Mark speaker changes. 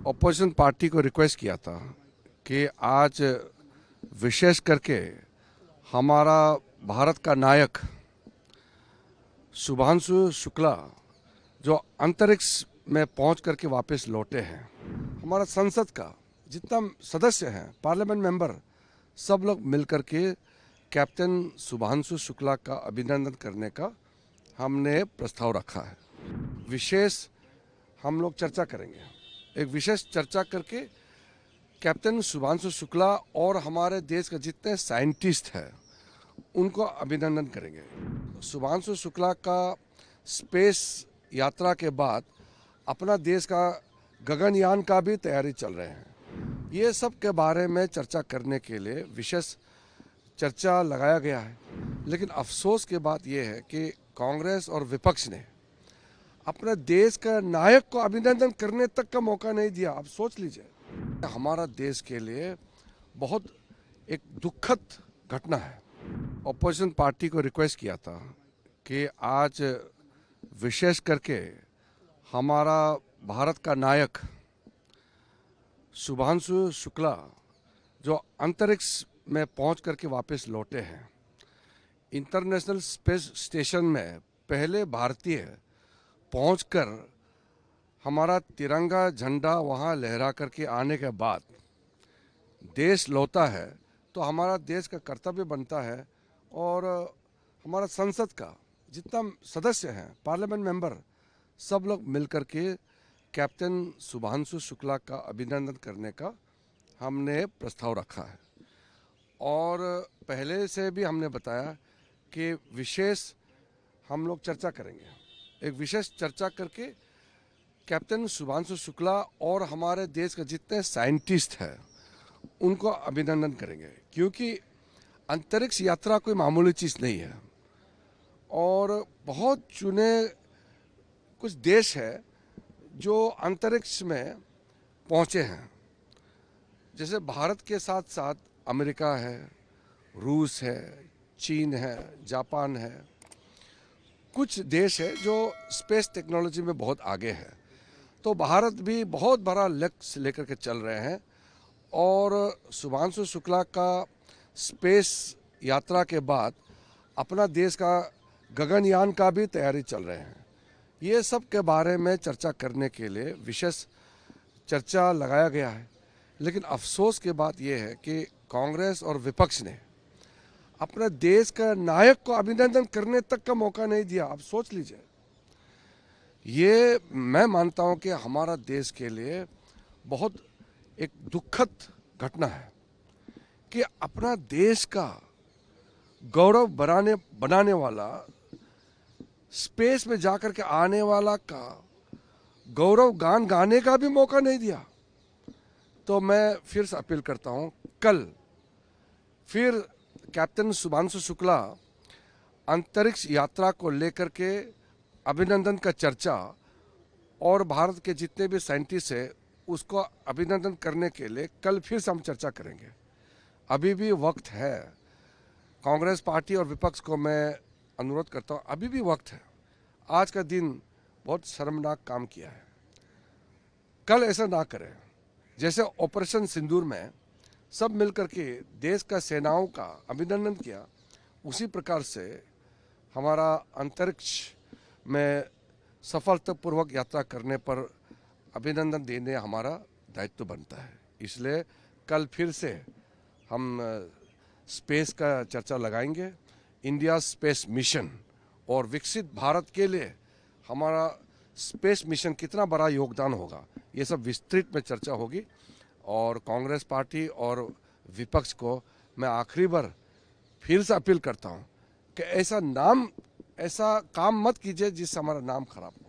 Speaker 1: Opposition party को request किया था कि आज विशेष करके हमारा भारत का नायक शुभांशु शुक्ला जो अंतरिक्ष में पहुंच करके वापस लौटे हैं, हमारा संसद का जितना सदस्य हैं, पार्लियामेंट मेंबर, सब लोग मिलकर के कैप्टन शुभांशु शुक्ला का अभिनंदन करने का हमने प्रस्ताव रखा है। विशेष हम लोग चर्चा करेंगे, एक विशेष चर्चा करके कैप्टन शुभांशु शुक्ला और हमारे देश के जितने साइंटिस्ट हैं उनको अभिनंदन करेंगे। शुभांशु शुक्ला का स्पेस यात्रा के बाद अपना देश का गगनयान का भी तैयारी चल रहे हैं। ये सब के बारे में चर्चा करने के लिए विशेष चर्चा लगाया गया है। लेकिन अफसोस की बात यह है कि कांग्रेस और विपक्ष ने अपने देश का नायक को अभिनंदन करने तक का मौका नहीं दिया। आप सोच लीजिए, हमारा देश के लिए बहुत एक दुखद घटना है। अपोजिशन पार्टी को रिक्वेस्ट किया था कि आज विशेष करके हमारा भारत का नायक शुभांशु शुक्ला जो अंतरिक्ष में पहुंच करके वापस लौटे हैं, इंटरनेशनल स्पेस स्टेशन में पहले भारतीय पहुंचकर हमारा तिरंगा झंडा वहां लहरा करके आने के बाद देश लौटा है, तो हमारा देश का कर्तव्य बनता है और हमारा संसद का जितना सदस्य हैं, पार्लियामेंट मेंबर, सब लोग मिलकर के कैप्टन शुभांशु शुक्ला का अभिनंदन करने का हमने प्रस्ताव रखा है। और पहले से भी हमने बताया कि विशेष हम लोग चर्चा करेंगे, एक विशेष चर्चा करके कैप्टन शुभांशु शुक्ला और हमारे देश के जितने साइंटिस्ट हैं उनको अभिनंदन करेंगे, क्योंकि अंतरिक्ष यात्रा कोई मामूली चीज़ नहीं है। और बहुत चुने कुछ देश है जो अंतरिक्ष में पहुंचे हैं, जैसे भारत के साथ साथ अमेरिका है, रूस है, चीन है, जापान है, कुछ देश है जो स्पेस टेक्नोलॉजी में बहुत आगे है। तो भारत भी बहुत बड़ा लक्ष्य लेकर के चल रहे हैं और शुभांशु शुक्ला का स्पेस यात्रा के बाद अपना देश का गगनयान का भी तैयारी चल रहे हैं। ये सब के बारे में चर्चा करने के लिए विशेष चर्चा लगाया गया है। लेकिन अफसोस की बात यह है कि कांग्रेस और विपक्ष ने अपने देश का नायक को अभिनंदन करने तक का मौका नहीं दिया। आप सोच लीजिए, ये मैं मानता हूं कि हमारा देश के लिए बहुत एक दुखद घटना है कि अपना देश का गौरव बनाने वाला, स्पेस में जाकर के आने वाला का गौरव गान गाने का भी मौका नहीं दिया। तो मैं फिर से अपील करता हूं, कल फिर कैप्टन शुभांशु शुक्ला अंतरिक्ष यात्रा को लेकर के अभिनंदन का चर्चा और भारत के जितने भी साइंटिस्ट हैं उसको अभिनंदन करने के लिए कल फिर से हम चर्चा करेंगे। अभी भी वक्त है। कांग्रेस पार्टी और विपक्ष को मैं अनुरोध करता हूं, अभी भी वक्त है। आज का दिन बहुत शर्मनाक काम किया है, कल ऐसा ना करें। जैसे ऑपरेशन सिंदूर में सब मिलकर के देश का सेनाओं का अभिनंदन किया, उसी प्रकार से हमारा अंतरिक्ष में सफलतापूर्वक यात्रा करने पर अभिनंदन देने हमारा दायित्व बनता है। इसलिए कल फिर से हम स्पेस का चर्चा लगाएंगे। इंडिया स्पेस मिशन और विकसित भारत के लिए हमारा स्पेस मिशन कितना बड़ा योगदान होगा, ये सब विस्तृत में चर्चा होगी। और कांग्रेस पार्टी और विपक्ष को मैं आखिरी बार फिर से अपील करता हूं कि ऐसा काम मत कीजिए जिससे हमारा नाम खराब हो।